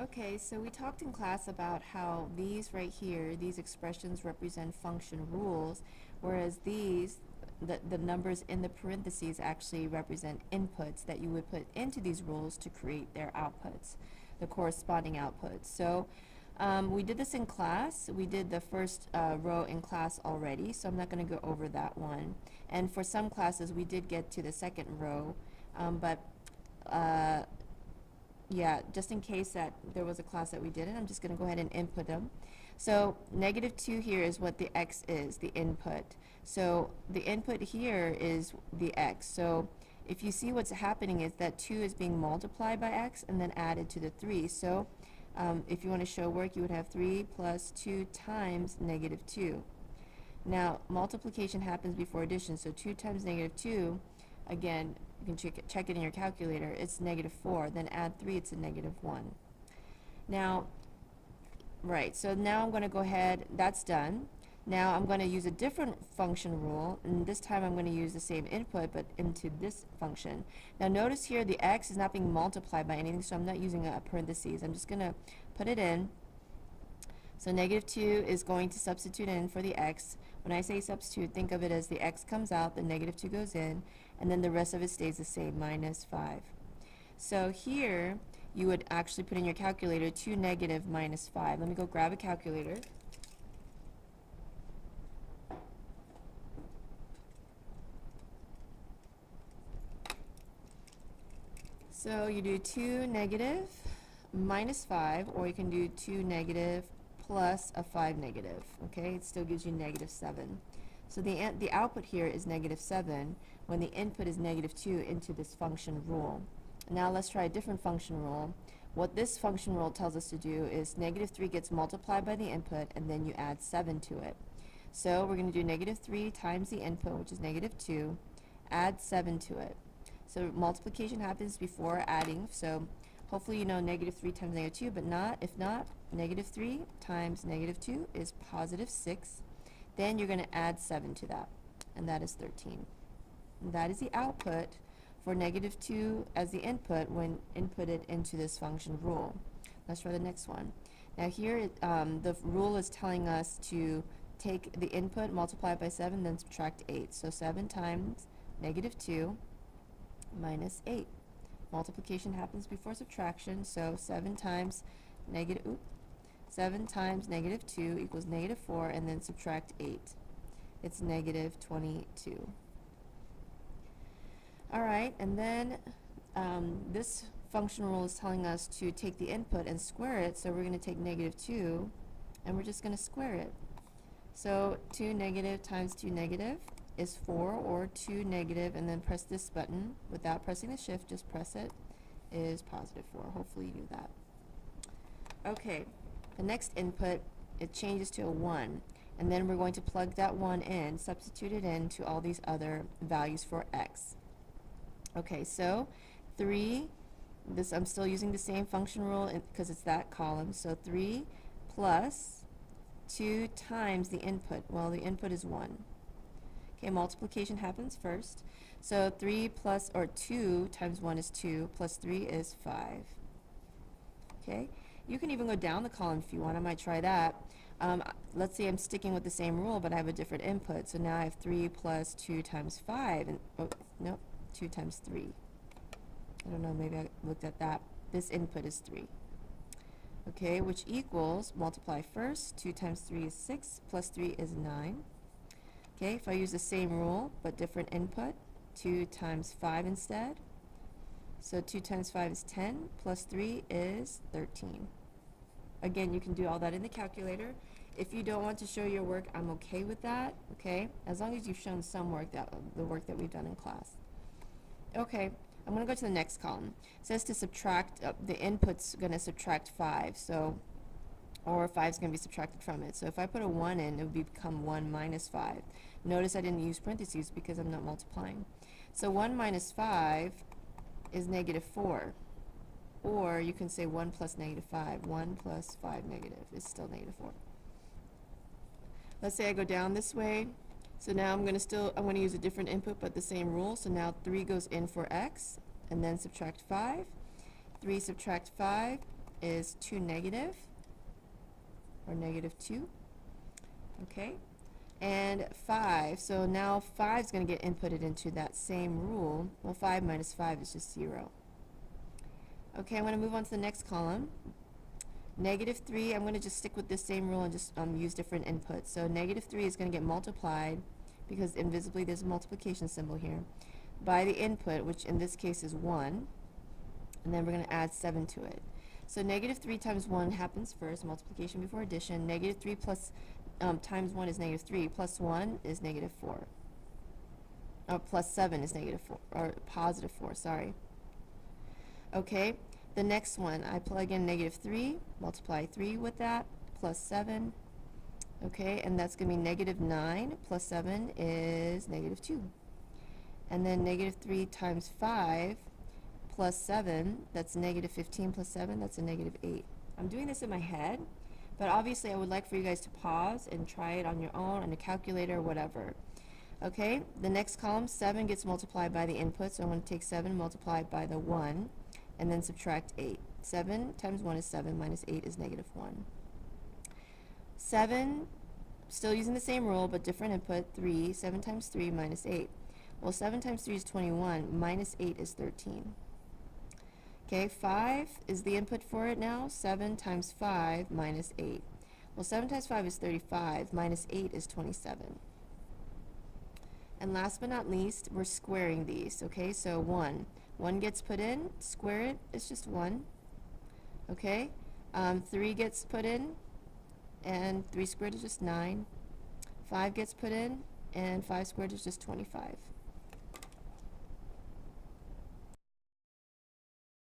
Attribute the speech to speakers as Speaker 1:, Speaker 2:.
Speaker 1: Okay, so we talked in class about how these right here, these expressions represent function rules, whereas these, the numbers in the parentheses actually represent inputs that you would put into these rules to create their outputs, the corresponding outputs. So we did this in class. We did the first row in class already, so I'm not going to go over that one. And for some classes, we did get to the second row, but yeah, just in case that there was a class that we didn't, I'm just going to go ahead and input them. So negative 2 here is what the x is, the input. So the input here is the x. So if you see what's happening is that 2 is being multiplied by x and then added to the 3. So if you want to show work, you would have 3 plus 2 times negative 2. Now, multiplication happens before addition, so 2 times negative 2, again, you can check it in your calculator, it's negative 4. Then add 3, it's a negative 1. Now, right, so now I'm going to go ahead, that's done. Now I'm going to use a different function rule, and this time I'm going to use the same input, but into this function. Now notice here the x is not being multiplied by anything, so I'm not using a parentheses. I'm just going to put it in. So negative 2 is going to substitute in for the x. When I say substitute, think of it as the x comes out, the negative 2 goes in, and then the rest of it stays the same, minus 5. So here, you would actually put in your calculator 2 negative minus 5. Let me go grab a calculator. So you do 2 negative minus 5, or you can do 2 negative plus a 5 negative. Okay, it still gives you negative 7. So the output here is negative 7 when the input is negative 2 into this function rule. Now let's try a different function rule. What this function rule tells us to do is negative 3 gets multiplied by the input, and then you add 7 to it. So we're going to do negative 3 times the input, which is negative 2, add 7 to it. So multiplication happens before adding, so hopefully you know negative 3 times negative 2, but if not, negative 3 times negative 2 is positive 6. Then you're going to add 7 to that, and that is 13. And that is the output for negative 2 as the input when inputted into this function rule. Let's try the next one. Now here the rule is telling us to take the input, multiply it by 7, then subtract 8. So 7 times negative 2 minus 8. Multiplication happens before subtraction, so 7 times negative 2 equals negative 4, and then subtract 8. It's negative 22. Alright, and then this function rule is telling us to take the input and square it, so we're going to take negative 2, and we're just going to square it. So 2 negative times 2 negative is 4, or 2 negative, and then press this button without pressing the shift, just press it, is positive 4. Hopefully you do that. Okay, the next input, it changes to a 1, and then we're going to plug that 1 in, substitute it into all these other values for x. Okay, so 3, I'm still using the same function rule because it's that column, so 3 plus 2 times the input. Well, the input is 1. Okay, multiplication happens first. So 3 plus, or 2 times 1 is 2, plus 3 is 5. Okay, you can even go down the column if you want. I might try that. Let's say I'm sticking with the same rule, but I have a different input. So now I have 3 plus 2 times 5, and, oh, nope, 2 times 3. I don't know, maybe I looked at that. This input is 3. Okay, which equals, multiply first, 2 times 3 is 6, plus 3 is 9. Okay, if I use the same rule, but different input, 2 times 5 instead. So 2 times 5 is 10, plus 3 is 13. Again, you can do all that in the calculator. If you don't want to show your work, I'm okay with that, okay? As long as you've shown some work, the work that we've done in class. Okay, I'm going to go to the next column. It says to subtract, the input's going to subtract 5, so, or 5 is going to be subtracted from it. So if I put a 1 in, it would become 1 minus 5. Notice I didn't use parentheses because I'm not multiplying. So 1 minus 5 is negative 4. Or you can say 1 plus negative 5. 1 plus 5 negative is still negative 4. Let's say I go down this way. So now I'm going to use a different input but the same rule. So now 3 goes in for x, and then subtract 5. 3 subtract 5 is 2 negative, or negative 2. Okay, and 5, so now 5 is going to get inputted into that same rule. Well, 5 minus 5 is just 0. Okay, I'm going to move on to the next column. Negative 3, I'm going to just stick with this same rule and just use different inputs. So negative 3 is going to get multiplied, because invisibly there's a multiplication symbol here, by the input, which in this case is 1, and then we're going to add 7 to it. So negative 3 times 1 happens first, multiplication before addition. Negative 3 plus times 1 is negative 3, plus 1 is negative 4. Or plus 7 is negative 4, or positive 4, sorry. Okay, the next one, I plug in negative 3, multiply 3 with that, plus 7. Okay, and that's going to be negative 9 plus 7 is negative 2. And then negative 3 times 5 plus 7, that's negative 15 plus 7, that's a negative 8. I'm doing this in my head, but obviously I would like for you guys to pause and try it on your own, on a calculator, whatever. Okay, the next column, 7 gets multiplied by the input, so I'm going to take 7 multiplied by the 1, and then subtract 8. 7 times 1 is 7, minus 8 is negative 1. 7, still using the same rule, but different input, 3. 7 times 3 minus 8. Well, 7 times 3 is 21, minus 8 is 13. Okay, 5 is the input for it now. 7 times 5 minus 8. Well, 7 times 5 is 35, minus 8 is 27. And last but not least, we're squaring these. Okay, so 1. 1 gets put in, square it, it's just 1. Okay, 3 gets put in, and 3 squared is just 9. 5 gets put in, and 5 squared is just 25.